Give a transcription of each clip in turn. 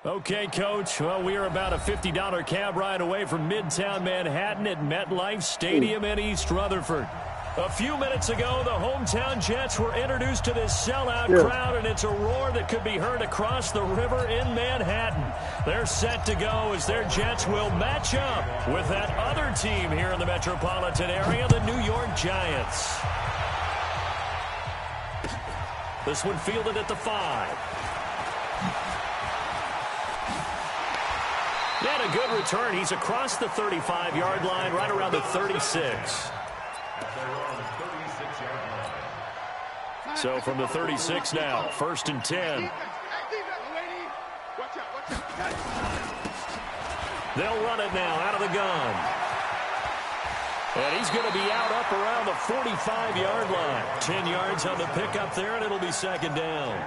Okay, Coach. Well, we are about a $50 cab ride away from Midtown Manhattan at MetLife Stadium in East Rutherford. A few minutes ago, the hometown Jets were introduced to this sellout crowd, and it's a roar that could be heard across the river in Manhattan. They're set to go as their Jets will match up with that other team here in the metropolitan area, the New York Giants. This one fielded at the 5. And a good return. He's across the 35-yard line, right around the 36. So from the 36 now, 1st and 10. They'll run it now out of the gun. And he's going to be out up around the 45-yard line. 10 yards on the pickup there, and it'll be 2nd down.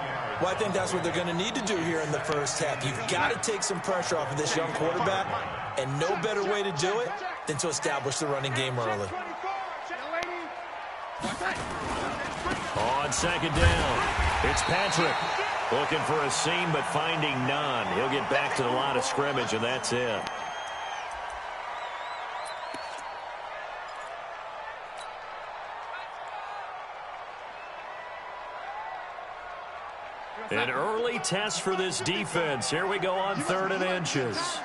Well, I think that's what they're going to need to do here in the first half. You've got to take some pressure off of this young quarterback, and no better way to do it than to establish the running game early. On 2nd down, it's Patrick. Looking for a seam, but finding none. He'll get back to the line of scrimmage, and that's it. An early test for this defense. Here we go on 3rd and inches.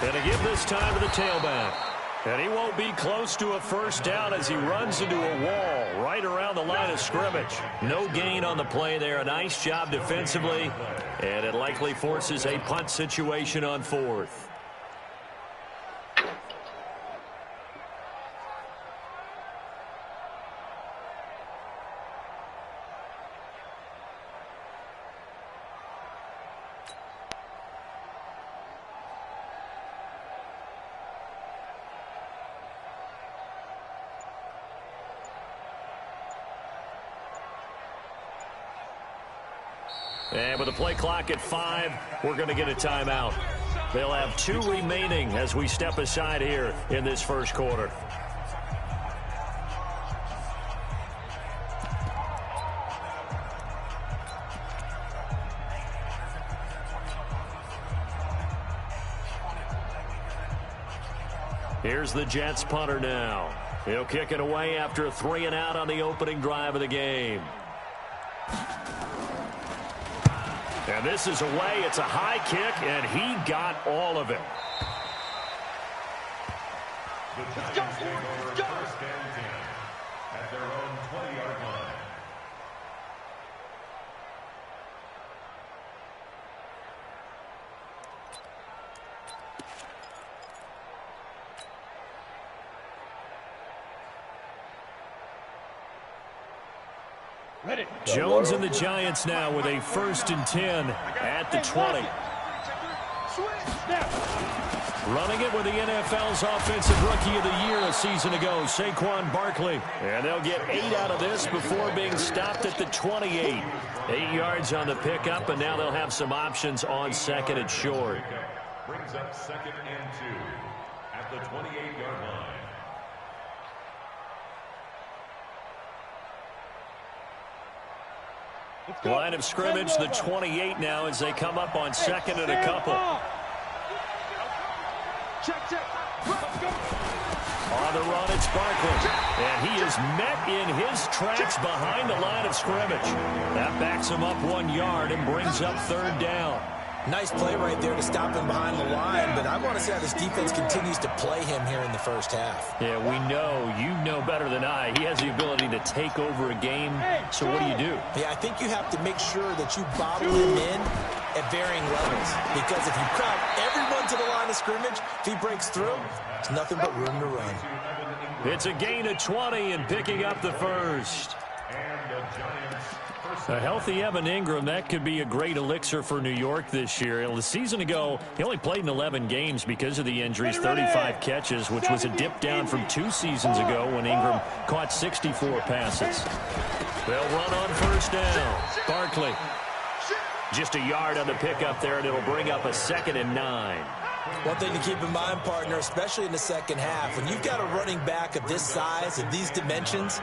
And to give this time to the tailback. And he won't be close to a 1st down as he runs into a wall right around the line of scrimmage. No gain on the play there. A nice job defensively. And it likely forces a punt situation on 4th. And with the play clock at 5, we're going to get a timeout. They'll have 2 remaining as we step aside here in this first quarter. Here's the Jets punter now. He'll kick it away after a 3-and-out on the opening drive of the game. And this is away. It's a high kick, and he got all of it. The Giants take over 1st and 10 at their own 20-yard line. Jones and the Giants now with a 1st and 10 at the 20. Running it with the NFL's Offensive Rookie of the Year a season ago, Saquon Barkley. And they'll get 8 out of this before being stopped at the 28. 8 yards on the pickup, and now they'll have some options on 2nd and short. Brings up 2nd and 2 at the 28-yard line. Line of scrimmage, the 28 now as they come up on 2nd and a couple. On the run, it's Barkley. And he is met in his tracks behind the line of scrimmage. That backs him up 1 yard and brings up 3rd down. Nice play right there to stop him behind the line, but I want to see how this defense continues to play him here in the first half. Yeah, we know. You know better than I. He has the ability to take over a game. So what do? Yeah, I think you have to make sure that you bottle him in at varying levels, because if you crowd everyone to the line of scrimmage, if he breaks through, there's nothing but room to run. It's a gain of 20 and picking up the 1st. A healthy Evan Ingram, that could be a great elixir for New York this year. The season ago, he only played in 11 games because of the injuries, 35 catches, which was a dip down from 2 seasons ago when Ingram caught 64 passes. They'll run on 1st down. Barkley. Just a yard on the pickup there, and it'll bring up a 2nd and 9. One thing to keep in mind, partner, especially in the second half, when you've got a running back of this size, of these dimensions,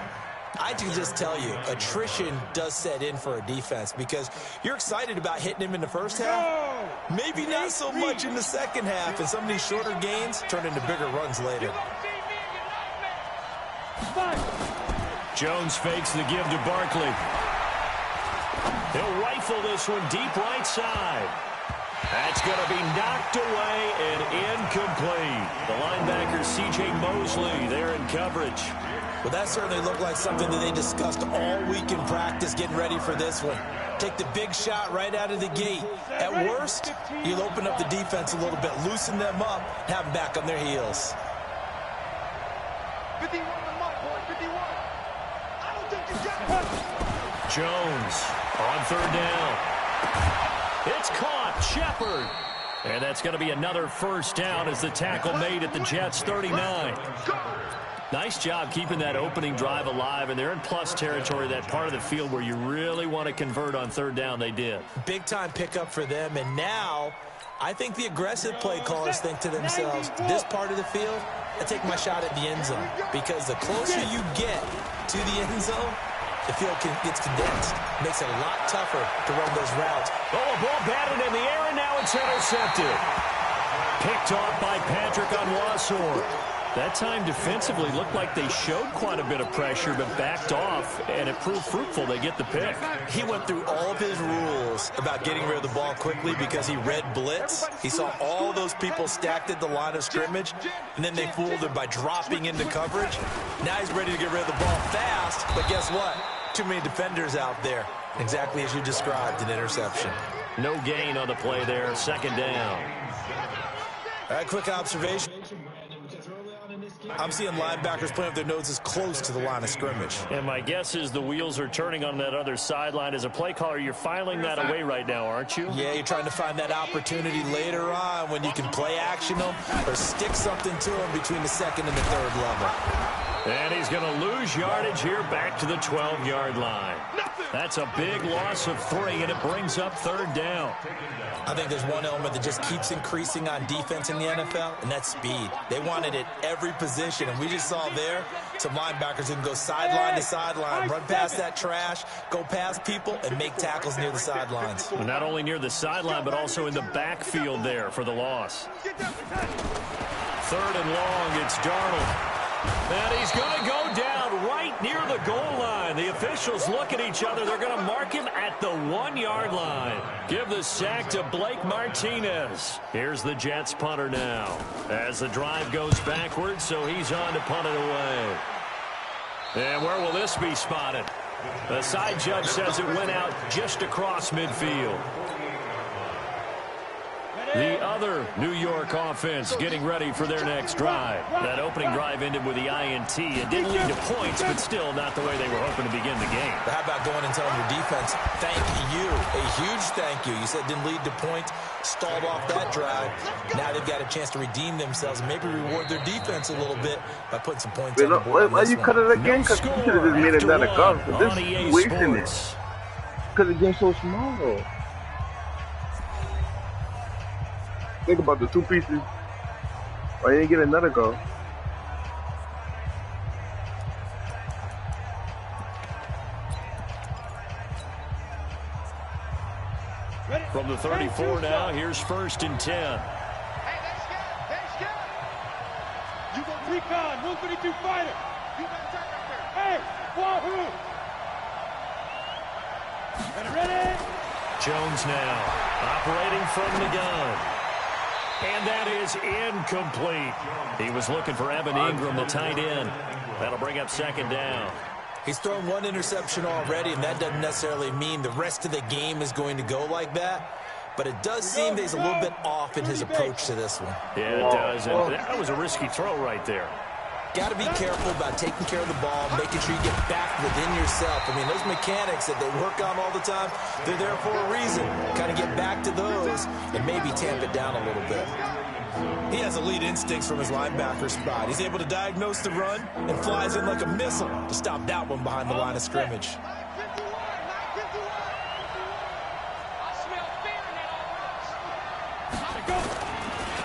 I can just tell you, attrition does set in for a defense because you're excited about hitting him in the first half. Maybe not so much in the second half, and some of these shorter gains turn into bigger runs later. Jones fakes the give to Barkley. He'll rifle this one deep right side. That's going to be knocked away and incomplete. The linebacker, C.J. Mosley, there in coverage. Well, that certainly looked like something that they discussed all week in practice getting ready for this one. Take the big shot right out of the gate. At worst, you'll open up the defense a little bit, loosen them up, have them back on their heels. 51 on my boy, 51. I don't think you got it. Jones on third down. It's caught. Shepard. And that's going to be another first down as the tackle made at the Jets' 39. Nice job keeping that opening drive alive, and they're in plus territory, that part of the field where you really want to convert on third down. They did. Big-time pickup for them, and now I think the aggressive play callers think to themselves, this part of the field, I take my shot at the end zone, because the closer you get to the end zone, the field gets condensed. Makes it a lot tougher to run those routes. Oh, a ball batted in the air, and now it's intercepted. Picked off by Patrick Onwuasor. That time defensively looked like they showed quite a bit of pressure but backed off, and it proved fruitful. They get the pick. He went through all of his rules about getting rid of the ball quickly because he read blitz. He saw all those people stacked at the line of scrimmage, and then they fooled him by dropping into coverage. Now he's ready to get rid of the ball fast, but guess what? Too many defenders out there. Exactly as you described, an interception. No gain on the play there. Second down. All right, quick observation. I'm seeing linebackers playing with their noses close to the line of scrimmage. And my guess is the wheels are turning on that other sideline. As a play caller, you're filing that away right now, aren't you? Yeah, you're trying to find that opportunity later on when you can play action them or stick something to them between the second and the third level. And he's going to lose yardage here back to the 12-yard line. That's a big loss of 3, and it brings up third down. I think there's one element that just keeps increasing on defense in the NFL, and that's speed. They want it at every position, and we just saw there some linebackers who can go sideline to sideline, run past that trash, go past people, and make tackles near the sidelines. Not only near the sideline, but also in the backfield there for the loss. Third and long, it's Darnold. And he's going to go down right near the goal line. The officials look at each other. They're going to mark him at the 1-yard line. Give the sack to Blake Martinez. Here's the Jets punter now. As the drive goes backwards, so he's on to punt it away. And where will this be spotted? The side judge says it went out just across midfield. The other New York offense getting ready for their next drive. That opening drive ended with the INT. It didn't lead to points, but still not the way they were hoping to begin the game. But how about going and telling your defense, thank you, a huge thank you. You said it didn't lead to points, stalled off that drive. Now they've got a chance to redeem themselves and maybe reward their defense a little bit by putting some points on the board. Why you cut it again? Because you should have just made another goal. This is wasting it. Because the game's so small. Think about the 2 pieces. Why you didn't get another goal? From the 34 now, here's 1st and 10. Hey, they scared. You go recon, 152 fighter. You got attack up there. Hey, wahoo! Ready? Jones now, operating from the gun. And that is incomplete. He was looking for Evan Ingram, the tight end. That'll bring up 2nd down. He's thrown 1 interception already, and that doesn't necessarily mean the rest of the game is going to go like that. But it does seem that he's a little bit off in his approach to this one. Yeah, it does. And that was a risky throw right there. Got to be careful about taking care of the ball, making sure you get back within yourself. I mean, those mechanics that they work on all the time, they're there for a reason. Kind of get back to those and maybe tamp it down a little bit. He has elite instincts from his linebacker spot. He's able to diagnose the run and flies in like a missile to stop that one behind the line of scrimmage.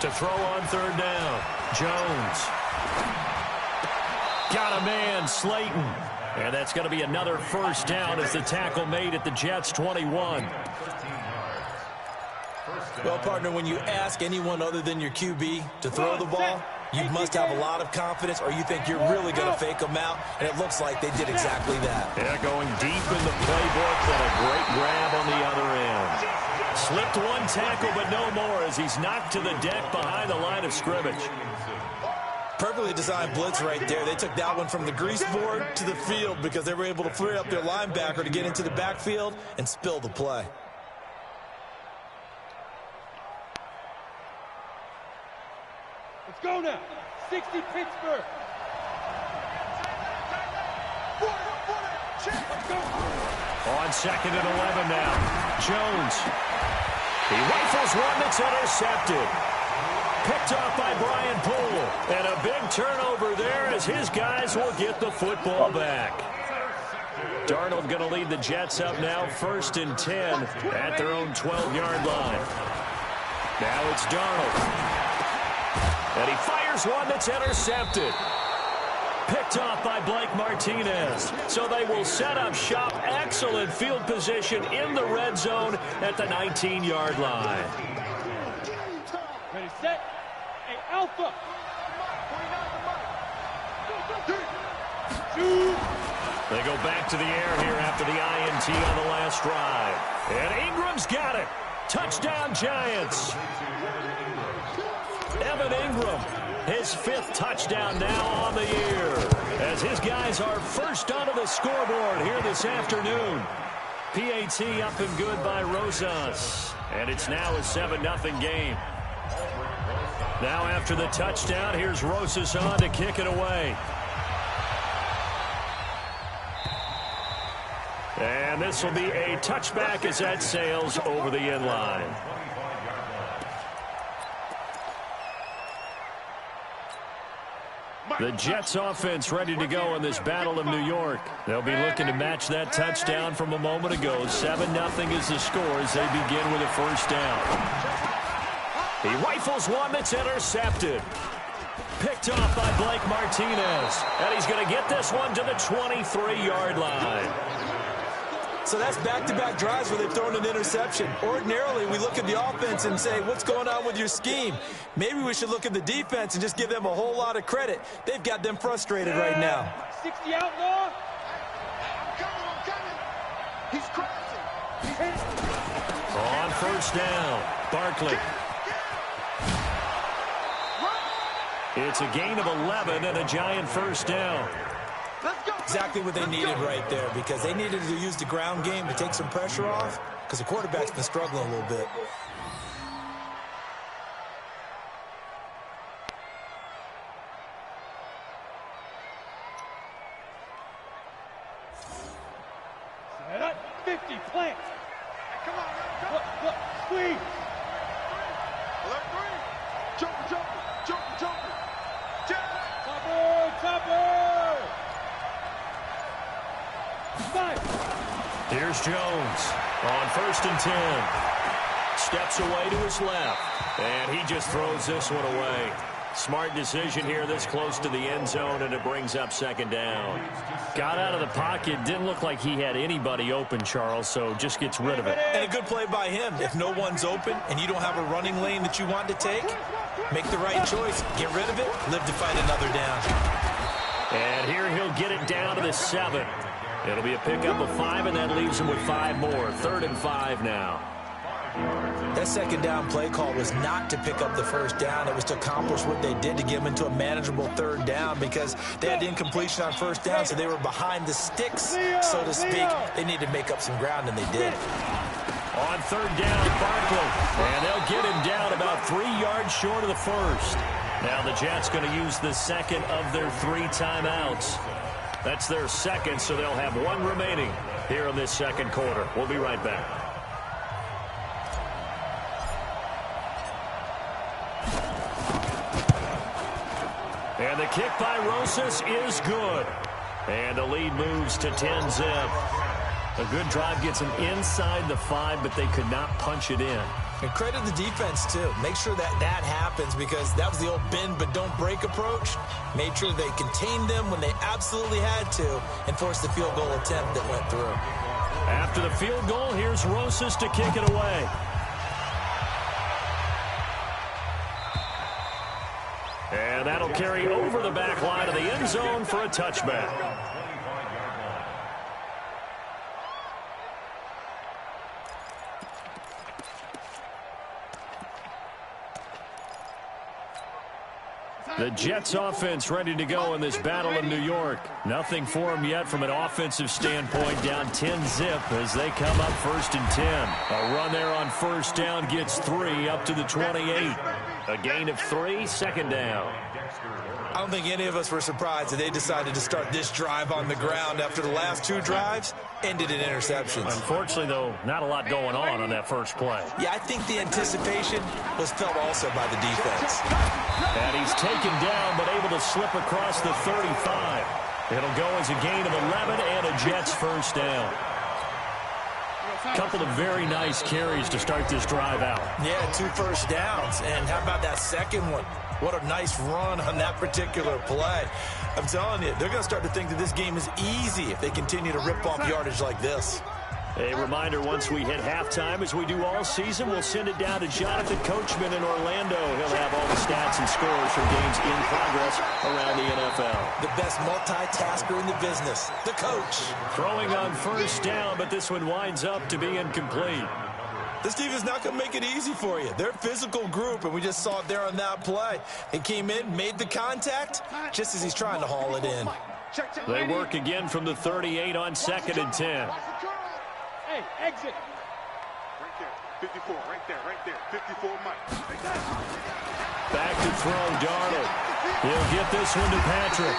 To throw on 3rd down, Jones. Got a man, Slayton. And that's going to be another first down as the tackle made at the Jets' 21. Well, partner, when you ask anyone other than your QB to throw the ball, you must have a lot of confidence, or you think you're really going to fake them out, and it looks like they did exactly that. Yeah, going deep in the playbook, and a great grab on the other end. Slipped one tackle, but no more as he's knocked to the deck behind the line of scrimmage. Perfectly designed blitz right there. They took that one from the grease board to the field because they were able to free up their linebacker to get into the backfield and spill the play. Let's go now. 60 Pittsburgh. On 2nd and 11 now. Jones. He rifles one that's intercepted. Picked off by Brian Poole. And a big turnover there as his guys will get the football back. Darnold going to lead the Jets up now 1st and 10 at their own 12-yard line. Now it's Darnold. And he fires one that's intercepted. Picked off by Blake Martinez. So they will set up shop. Excellent field position in the red zone at the 19-yard line. Ready, set. Hey, Alpha. They go back to the air here after the INT on the last drive. And Ingram's got it. Touchdown, Giants. Evan Ingram, his 5th touchdown now on the year, as his guys are first onto the scoreboard here this afternoon. PAT up and good by Rosas, and it's now a 7-0 game. Now after the touchdown, here's Rosas on to kick it away. And this will be a touchback as that sails over the end line. The Jets offense ready to go in this Battle of New York. They'll be looking to match that touchdown from a moment ago. 7-0 is the score as they begin with a first down. He rifles one that's intercepted. Picked off by Blake Martinez. And he's going to get this one to the 23-yard line. So that's back-to-back drives where they've thrown an interception. Ordinarily, we look at the offense and say, what's going on with your scheme? Maybe we should look at the defense and just give them a whole lot of credit. They've got them frustrated right now. 60 outlaw. I'm coming. He's crashing. On first down, Barkley. It's a gain of 11 and a Giant first down. Exactly what they needed right there, because they needed to use the ground game to take some pressure off, because the quarterback's been struggling a little bit. Set up, 50, plant. Hey, come on, look, squeeze. Alert 3. Jumper. Topper. Here's Jones on 1st and 10. Steps away to his left, and he just throws this one away. Smart decision here this close to the end zone, and it brings up 2nd down. Got out of the pocket, didn't look like he had anybody open, Charles, so just gets rid of it. And a good play by him. If no one's open and you don't have a running lane that you want to take, make the right choice. Get rid of it, live to fight another down. And here he'll get it down to the 7. It'll be a pickup of 5, and that leaves him with 5 more. 3rd and 5 now. That 2nd down play call was not to pick up the first down. It was to accomplish what they did to get them into a manageable 3rd down, because they had the incompletion on first down, so they were behind the sticks, so to speak. They needed to make up some ground, and they did. On 3rd down, Barkley. And they'll get him down about 3 yards short of the first. Now the Jets going to use the 2nd of their 3 timeouts. That's their 2nd, so they'll have 1 remaining here in this 2nd quarter. We'll be right back. And the kick by Rosas is good. And the lead moves to 10-zip. A good drive gets them inside the 5, but they could not punch it in. And credit the defense, too. Make sure that happens, because that was the old bend but don't break approach. Made sure they contained them when they absolutely had to and forced the field goal attempt that went through. After the field goal, here's Rosas to kick it away. And that'll carry over the back line of the end zone for a touchback. The Jets offense ready to go in this battle in New York. Nothing for them yet from an offensive standpoint, down 10-zip as they come up 1st and 10. A run there on 1st down gets 3 up to the 28. A gain of 3, 2nd down. I don't think any of us were surprised that they decided to start this drive on the ground after the last 2 drives ended in interceptions. Unfortunately, though, not a lot going on that first play. Yeah, I think the anticipation was felt also by the defense. And he's taken down, but able to slip across the 35. It'll go as a gain of 11 and a Jets 1st down. Couple of very nice carries to start this drive out. Yeah, 2 first downs. And how about that second one? What a nice run on that particular play. I'm telling you, they're going to start to think that this game is easy if they continue to rip off yardage like this. A reminder, once we hit halftime, as we do all season, we'll send it down to Jonathan Coachman in Orlando. He'll have all the stats and scores from games in progress around the NFL. The best multitasker in the business, the coach. Throwing on 1st down, but this one winds up to be incomplete. This team is not going to make it easy for you. They're a physical group, and we just saw it there on that play. He came in, made the contact, just as he's trying to haul it in. They work again from the 38 on 2nd and 10. Hey, exit. Right there, 54, right there, 54, Mike. Back to throw, Darnold. He'll get this one to Patrick.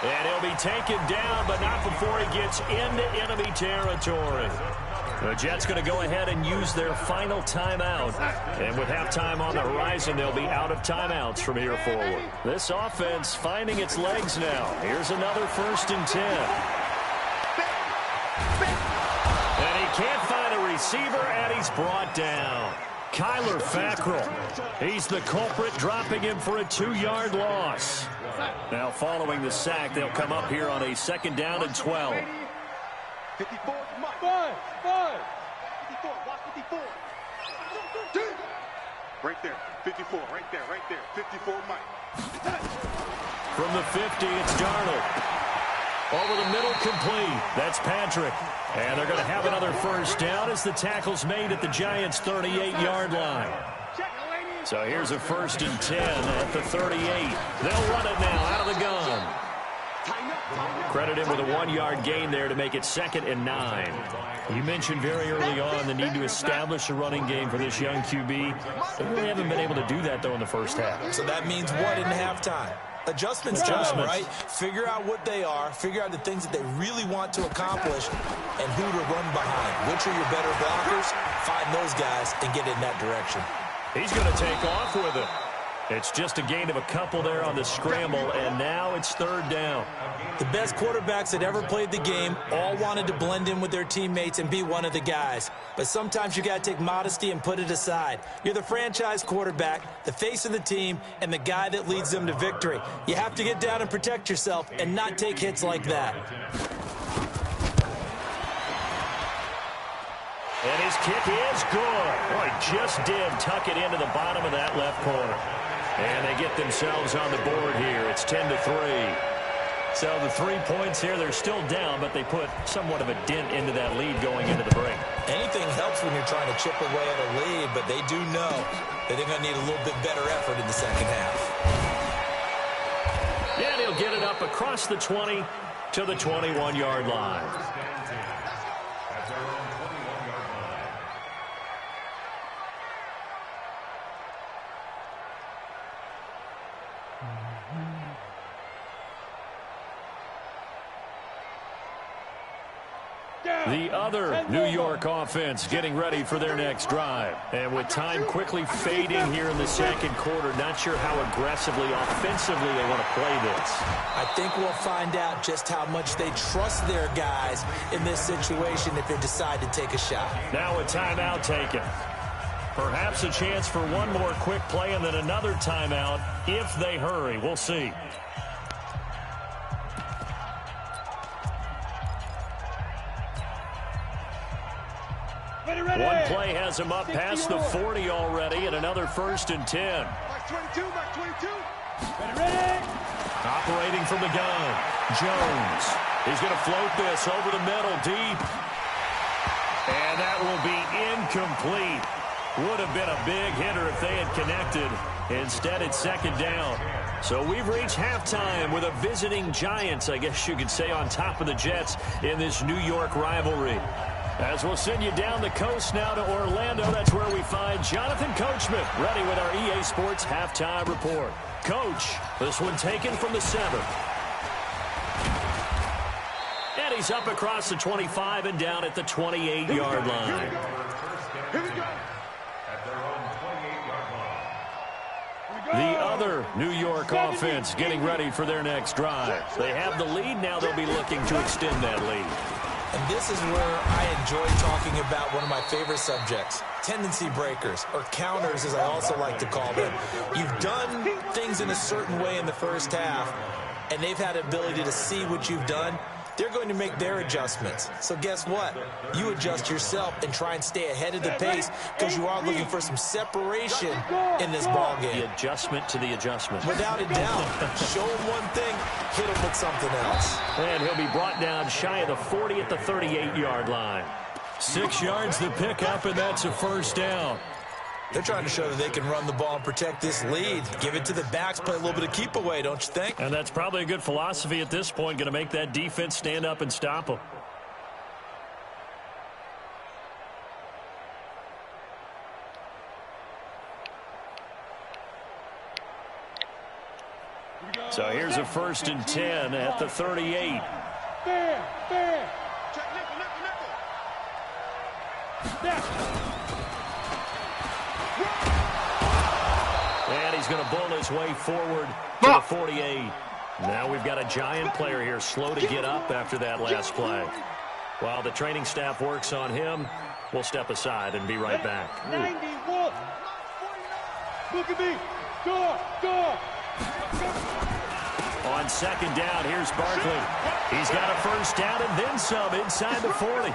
And he'll be taken down, but not before he gets into enemy territory. The Jets going to go ahead and use their final timeout. And with halftime on the horizon, they'll be out of timeouts from here forward. This offense finding its legs now. Here's another 1st and 10. And he can't find a receiver, and he's brought down. Kyler Fackrell. He's the culprit, dropping him for a 2-yard loss. Now following the sack, they'll come up here on a 2nd down and 12. 54, Mike. 54, watch 54. Right there, 54, right there, 54, Mike. From the 50, it's Darnold. Over the middle, complete. That's Patrick. And they're going to have another 1st down as the tackle's made at the Giants' 38-yard line. So here's a 1st and 10 at the 38. They'll run it now out of the gun. Credited with a 1-yard gain there to make it 2nd and 9. You mentioned very early on the need to establish a running game for this young QB. They really haven't been able to do that, though, in the first half. So that means what in halftime? Adjustments time, right? Figure out what they are, figure out the things that they really want to accomplish, and who to run behind. Which are your better blockers? Find those guys and get in that direction. He's going to take off with it. It's just a gain of a couple there on the scramble, and now it's 3rd down. The best quarterbacks that ever played the game all wanted to blend in with their teammates and be one of the guys. But sometimes you got to take modesty and put it aside. You're the franchise quarterback, the face of the team, and the guy that leads them to victory. You have to get down and protect yourself and not take hits like that. And his kick is good. Boy, just did tuck it into the bottom of that left corner. And they get themselves on the board here. It's 10-3. So the 3 points here, they're still down, but they put somewhat of a dent into that lead going into the break. Anything helps when you're trying to chip away at a lead, but they do know that they're going to need a little bit better effort in the second half. And he'll get it up across the 20 to the 21-yard line. The other New York offense getting ready for their next drive. And with time quickly fading here in the second quarter, not sure how aggressively, offensively they want to play this. I think we'll find out just how much they trust their guys in this situation if they decide to take a shot. Now a timeout taken. Perhaps a chance for one more quick play and then another timeout if they hurry. We'll see. One play has him up past the 40 already, and another 1st and 10. Mark 22, Mark 22. Operating from the gun, Jones. He's going to float this over the middle, deep. And that will be incomplete. Would have been a big hitter if they had connected. Instead, it's 2nd down. So we've reached halftime with a visiting Giants, I guess you could say, on top of the Jets in this New York rivalry. As we'll send you down the coast now to Orlando, that's where we find Jonathan Coachman, ready with our EA Sports Halftime Report. Coach, this one taken from the 7. And he's up across the 25 and down at the 28-yard line. Here we go. The other New York offense getting ready for their next drive. They have the lead. Now they'll be looking to extend that lead. And this is where I enjoy talking about one of my favorite subjects, tendency breakers, or counters as I also like to call them. You've done things in a certain way in the first half, and they've had the ability to see what you've done. They're going to make their adjustments. So guess what? You adjust yourself and try and stay ahead of the pace because you are looking for some separation in this ball game. The adjustment to the adjustment. Without a doubt. Show him one thing, hit him with something else. And he'll be brought down shy of the 40 at the 38-yard line. 6 yards to pick up, and that's a 1st down. They're trying to show that they can run the ball and protect this lead. Give it to the backs, play a little bit of keep away, don't you think? And that's probably a good philosophy at this point, going to make that defense stand up and stop them. So here's a 1st and 10 at the 38. Fair. Check nickel. And he's going to bull his way forward to the 48. Now we've got a Giant player here slow to get up after that last play. While the training staff works on him, we'll step aside and be right back. 91. Look at me. Go. On 2nd down, here's Barkley. He's got a 1st down and then some inside the 40.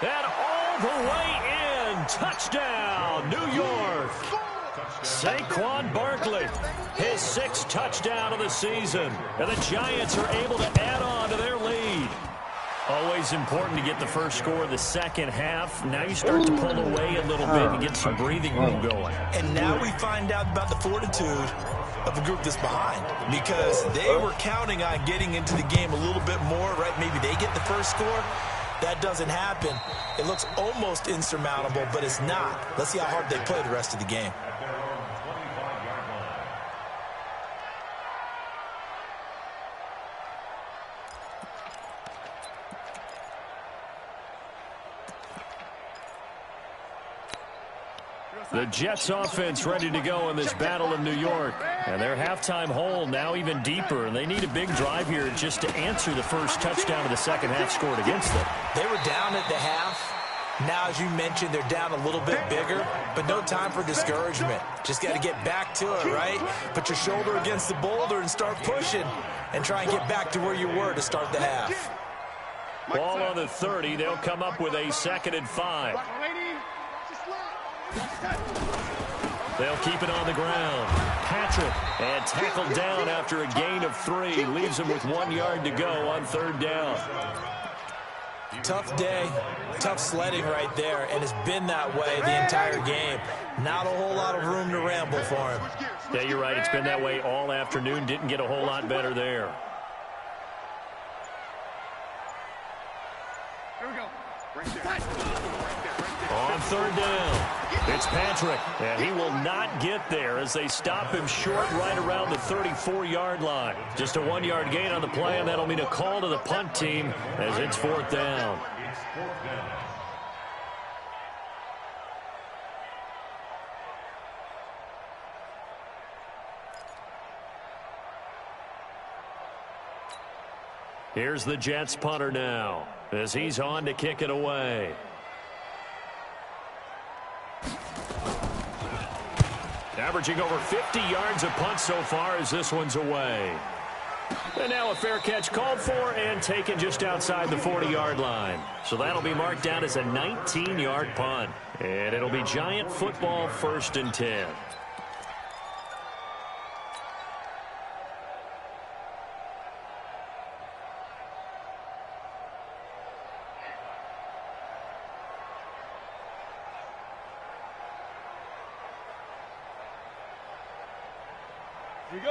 And all the way in. Touchdown, New York. Saquon Barkley, his 6th touchdown of the season. And the Giants are able to add on to their lead. Always important to get the first score of the second half. Now you start to pull away a little bit and get some breathing room going. And now we find out about the fortitude of the group that's behind, because they were counting on getting into the game a little bit more, right? Maybe they get the first score. That doesn't happen. It looks almost insurmountable, but it's not. Let's see how hard they play the rest of the game. The Jets offense ready to go in this battle in New York. And their halftime hole now even deeper. And they need a big drive here just to answer the first touchdown of the second half scored against them. They were down at the half. Now, as you mentioned, they're down a little bit bigger, but no time for discouragement. Just got to get back to it, right? Put your shoulder against the boulder and start pushing and try and get back to where you were to start the half. Ball on the 30. They'll come up with a 2nd and 5. They'll keep it on the ground. Patrick, and tackled down after a gain of 3. Leaves him with 1 yard to go on 3rd down. Tough day, tough sledding right there, and it's been that way the entire game. Not a whole lot of room to ramble for him. Yeah, you're right. It's been that way all afternoon. Didn't get a whole lot better there. Here we go. Right there. On 3rd down, it's Patrick, and he will not get there as they stop him short right around the 34-yard line. Just a 1-yard gain on the play, and that'll mean a call to the punt team as it's 4th down. Here's the Jets punter now as he's on to kick it away. Averaging over 50 yards a punt so far as this one's away. And now a fair catch called for and taken just outside the 40-yard line. So that'll be marked down as a 19-yard punt. And it'll be Giant football 1st and 10.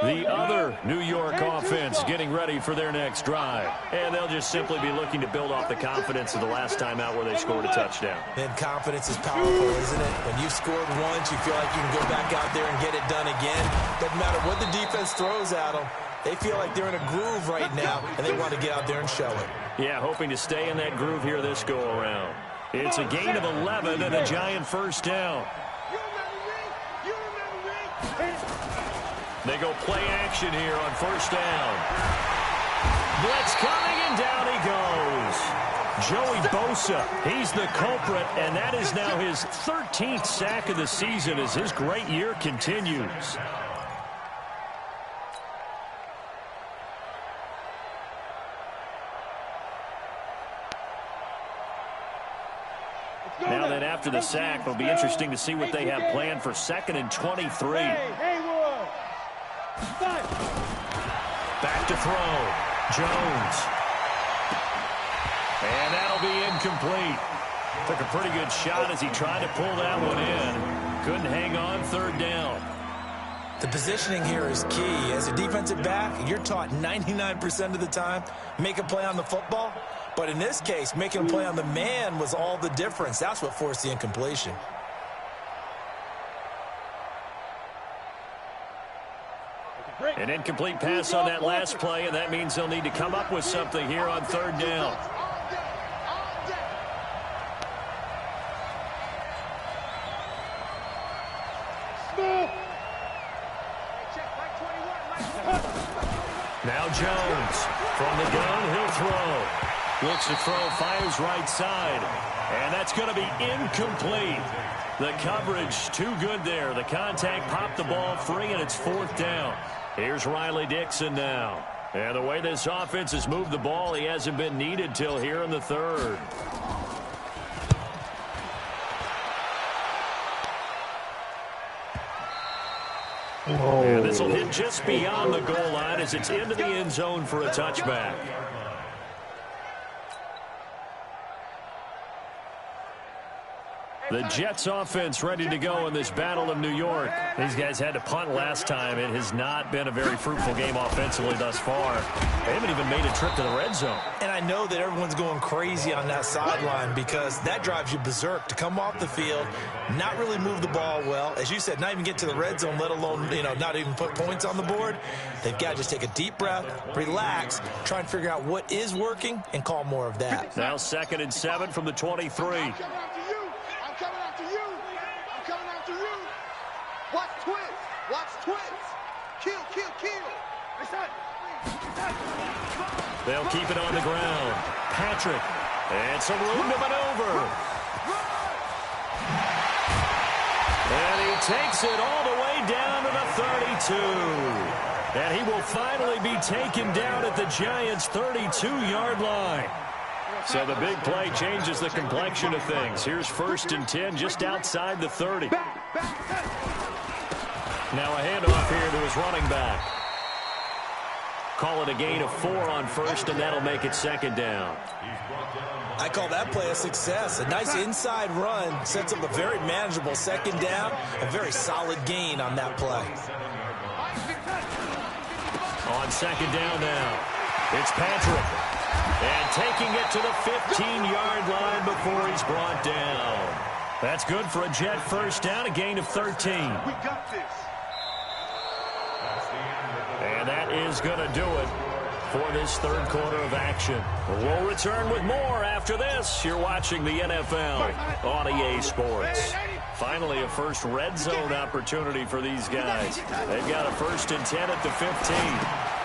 The other New York offense getting ready for their next drive. And they'll just simply be looking to build off the confidence of the last time out where they scored a touchdown. And confidence is powerful, isn't it? When you've scored once, you feel like you can go back out there and get it done again. Doesn't matter what the defense throws at them. They feel like they're in a groove right now, and they want to get out there and show it. Yeah, hoping to stay in that groove here this go-around. It's a gain of 11 and a Giant 1st down. They go play action here on 1st down. Blitz coming, and down he goes. Joey Bosa, he's the culprit, and that is now his 13th sack of the season as his great year continues. Now then, after the sack, it'll be interesting to see what they have planned for 2nd and 23. Back to throw. Jones. And that'll be incomplete. Took a pretty good shot as he tried to pull that one in. Couldn't hang on 3rd down. The positioning here is key. As a defensive back, you're taught 99% of the time, make a play on the football. But in this case, making a play on the man was all the difference. That's what forced the incompletion. An incomplete pass on that last play, and that means they'll need to come up with something here on 3rd down. Now Jones from the gun, he'll throw. Looks to throw, fires right side, and that's going to be incomplete. The coverage too good there. The contact popped the ball free, and it's 4th down. Here's Riley Dixon now. And the way this offense has moved the ball, he hasn't been needed till here in the 3rd. And this will hit just beyond the goal line as it's into the end zone for a touchback. The Jets offense ready to go in this battle of New York. These guys had to punt last time. It has not been a very fruitful game offensively thus far. They haven't even made a trip to the red zone. And I know that everyone's going crazy on that sideline because that drives you berserk to come off the field, not really move the ball well. As you said, not even get to the red zone, let alone, not even put points on the board. They've got to just take a deep breath, relax, try and figure out what is working and call more of that. Now 2nd and 7 from the 23. Watch twins. Watch twins. Kill, kill, kill. They'll keep it on the ground. Patrick. And some room to maneuver. And he takes it all the way down to the 32. And he will finally be taken down at the Giants' 32-yard line. So the big play changes the complexion of things. Here's 1st and 10 just outside the 30. Now a handoff here to his running back. Call it a gain of 4 on 1st, and that'll make it 2nd down. I call that play a success. A nice inside run sets up a very manageable 2nd down. A very solid gain on that play. On 2nd down now, it's Patrick. And taking it to the 15-yard line before he's brought down. That's good for a Jet 1st down, a gain of 13. We got this. And that is going to do it for this 3rd quarter of action. We'll return with more after this. You're watching the NFL on EA Sports. Finally, a first red zone opportunity for these guys. They've got a 1st and 10 at the 15.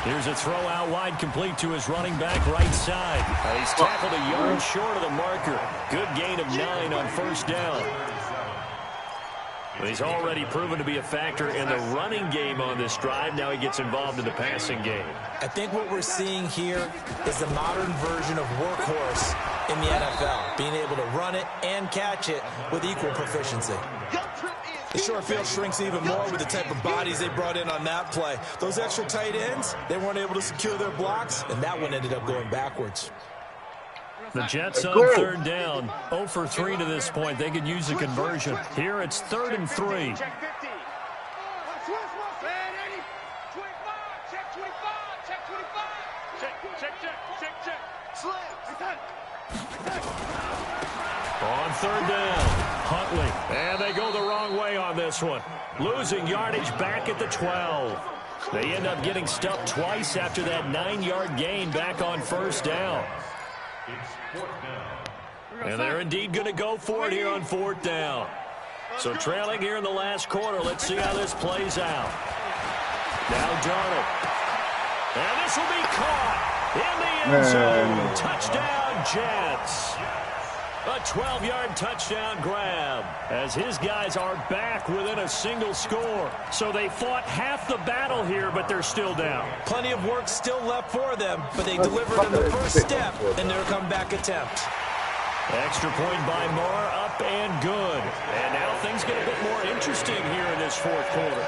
Here's a throw out wide, complete to his running back right side. He's tackled a yard short of the marker. Good gain of 9 on 1st down. He's already proven to be a factor in the running game on this drive. Now he gets involved in the passing game. I think what we're seeing here is the modern version of workhorse in the NFL, being able to run it and catch it with equal proficiency. The short field shrinks even more with the type of bodies they brought in on that play. Those extra tight ends, they weren't able to secure their blocks, and that one ended up going backwards. The Jets on third down, 0 for 3 to this point. They could use a conversion. Here it's 3rd and 3. On third down, Huntley. And they go the wrong way on this one. Losing yardage back at the 12. They end up getting stuffed twice after that 9-yard gain back on first down. And they're indeed going to go for it here on 4th down. So trailing here in the last quarter. Let's see how this plays out. Now Darnold. And this will be caught in the end zone. Touchdown, Jets. A 12-yard touchdown grab as his guys are back within a single score. So they fought half the battle here, but they're still down. Plenty of work still left for them, but they delivered on the first step in their comeback attempt. Extra point by Moore, up and good. And now things get a bit more interesting here in this 4th quarter.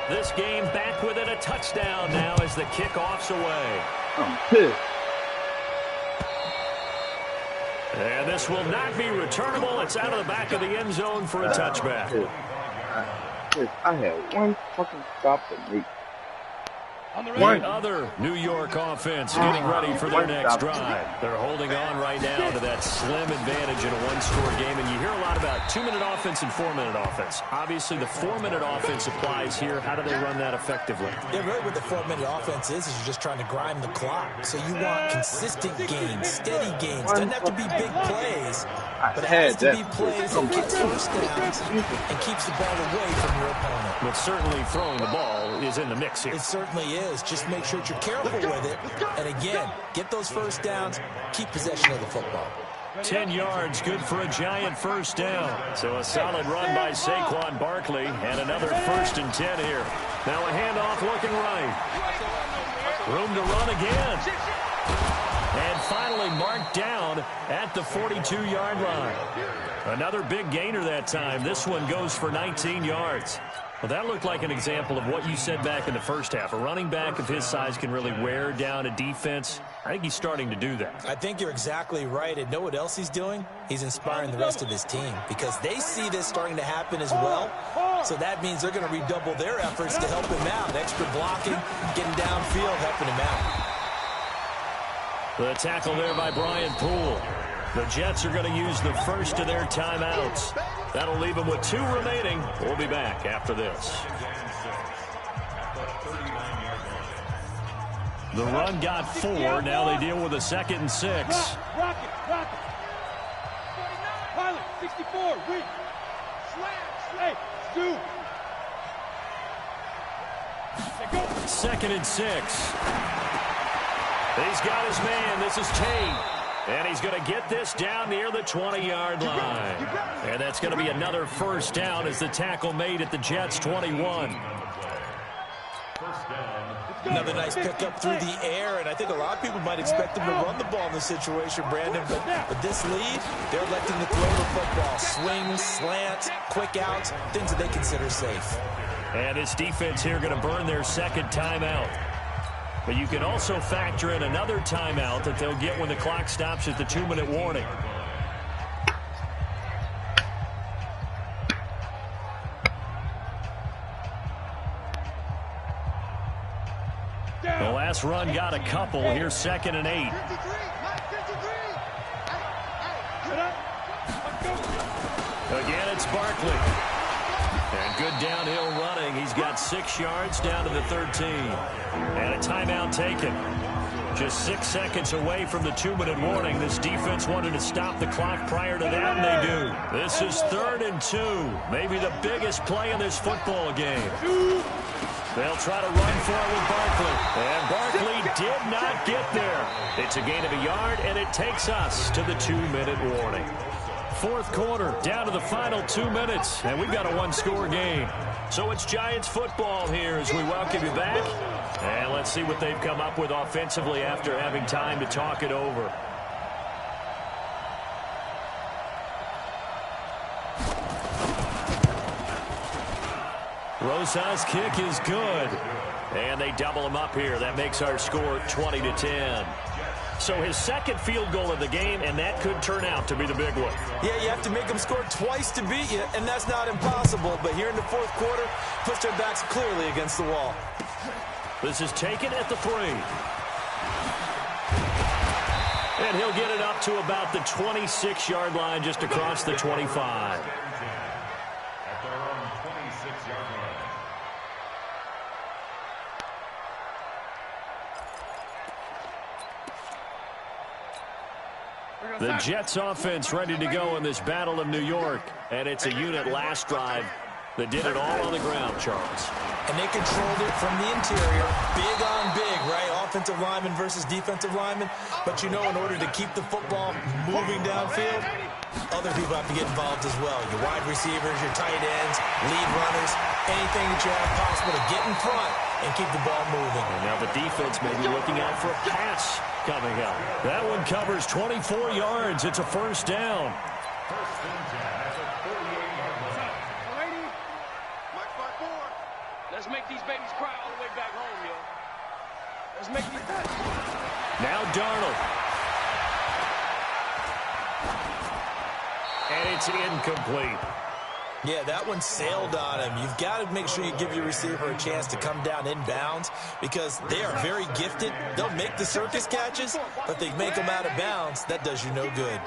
This game back within a touchdown now as the kickoff's away. I'm pissed. And this will not be returnable. It's out of the back of the end zone for a touchback. I had one fucking stop to make. The other New York offense getting ready for their next drive. They're holding on right now to that slim advantage in a one-score game. And you hear a lot about 2-minute offense and 4-minute offense. Obviously, the 4-minute offense applies here. How do they run that effectively? Yeah, really what the 4-minute offense is you're just trying to grind the clock. So you want consistent gains, steady gains. Doesn't have to be big plays, but it has to be plays that gets first downs and keeps the ball away from your opponent. But certainly throwing the ball is in the mix here. It certainly is. Just make sure that you're careful with it. And again, get those first downs, keep possession of the football. 10 yards, good for a giant first down. So a solid run by Saquon Barkley, and another 1st and 10 here. Now a handoff looking right. Room to run again. And finally marked down at the 42-yard line. Another big gainer that time. This one goes for 19 yards. Well, that looked like an example of what you said back in the first half. A running back of his size can really wear down a defense. I think he's starting to do that. I think you're exactly right. And know what else he's doing? He's inspiring the rest of his team because they see this starting to happen as well. So that means they're going to redouble their efforts to help him out. Extra blocking, getting downfield, helping him out. The tackle there by Brian Poole. The Jets are going to use the first of their timeouts. That'll leave them with 2 remaining. We'll be back after this. The run got 4. Now they deal with a 2nd and 6. Rocket. Pilot, 64, reach. Slam, do. 2nd and 6. He's got his man. This is Tate. And he's going to get this down near the 20-yard line. And that's going to be another first down as the tackle made at the Jets' 21. Another nice pickup through the air, and I think a lot of people might expect them to run the ball in this situation, Brandon. But this lead, they're electing to throw the football. Swings, slants, quick outs, things that they consider safe. And this defense here going to burn their 2nd timeout. But you can also factor in another timeout that they'll get when the clock stops at the 2-minute warning. The last run got a couple. Here's 2nd and 8. Again, it's Barkley. And good downhill running. He's got 6 yards down to the 13. And a timeout taken. Just 6 seconds away from the 2-minute warning. This defense wanted to stop the clock prior to that, and they do. This is 3rd and 2. Maybe the biggest play in this football game. They'll try to run for it with Barkley. And Barkley did not get there. It's a gain of a yard, and it takes us to the 2-minute warning. Fourth quarter, down to the final 2 minutes, and we've got a one-score game. So it's Giants football here as we welcome you back. And let's see what they've come up with offensively after having time to talk it over. Rosa's kick is good. And they double him up here. That makes our score 20-10. So his second field goal of the game, and that could turn out to be the big one. Yeah, you have to make them score twice to beat you, and that's not impossible. But here in the fourth quarter, puts their backs clearly against the wall. This is taken at the 3. And he'll get it up to about the 26-yard line, just across the 25. The Jets offense ready to go in this Battle of New York. And it's a unit last drive that did it all on the ground, Charles. And they controlled it from the interior. Big on big, right? Offensive lineman versus defensive lineman. But you know, in order to keep the football moving downfield, other people have to get involved as well. Your wide receivers, your tight ends, lead runners, anything that you have possible to get in front and keep the ball moving. And now the defense may be looking out for a pass coming up. That one covers 24 yards. It's a first down. First and 10 at the 48-yard line. Let's make these babies cry all the way back home, yo. Let's make these... Now Darnold. And it's incomplete. Yeah, that one sailed on him. You've got to make sure you give your receiver a chance to come down inbounds because they are very gifted. They'll make the circus catches, but they make them out of bounds. That does you no good.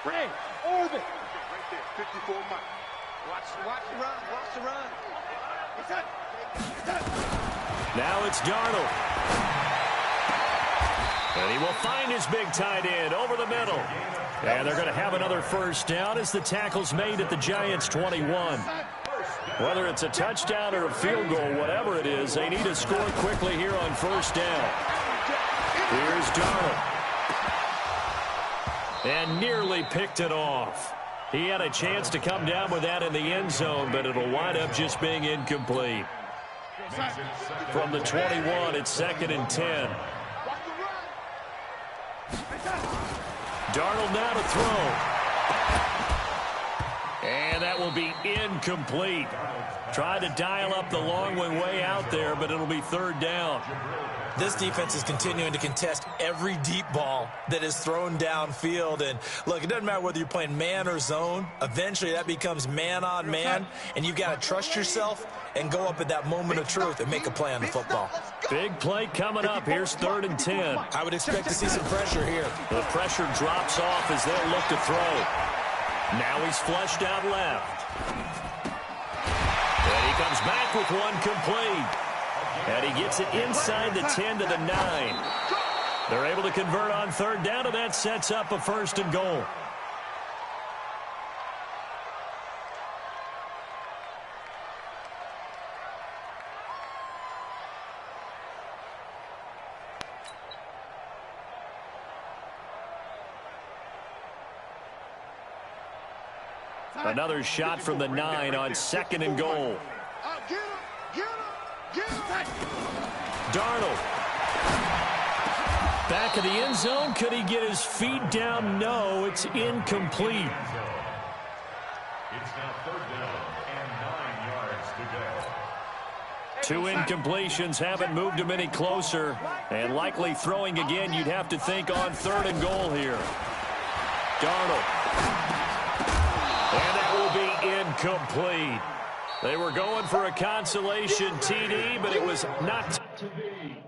Ray, orbit. Right there, 54 miles. Watch the run, watch the run. Now it's Darnold. And he will find his big tight end over the middle. And they're going to have another first down as the tackle's made at the Giants' 21. Whether it's a touchdown or a field goal, whatever it is, they need to score quickly here on first down. Here's Darnold. And nearly picked it off. He had a chance to come down with that in the end zone, but it'll wind up just being incomplete. From the 21, it's 2nd and 10. Darnold now to throw. And that will be incomplete. Tried to dial up the long way out there, but it'll be third down. This defense is continuing to contest every deep ball that is thrown downfield. And, look, it doesn't matter whether you're playing man or zone. Eventually, that becomes man on man, and you've got to trust yourself and go up at that moment of truth and make a play on the football. Big play coming up. Here's 3rd and 10. I would expect to see some pressure here. The pressure drops off as they'll look to throw. Now he's flushed out left. And he comes back with one complete. And he gets it inside the 10 to the 9. They're able to convert on third down, and that sets up a 1st and goal. Another shot from the 9 on 2nd and goal. Darnold. Back of the end zone. Could he get his feet down? No, it's incomplete. It's now 3rd down and 9 yards to go. 2 incompletions haven't moved him any closer. And likely throwing again, you'd have to think on 3rd and goal here. Darnold. And that will be incomplete. They were going for a consolation TD, but it was not to be.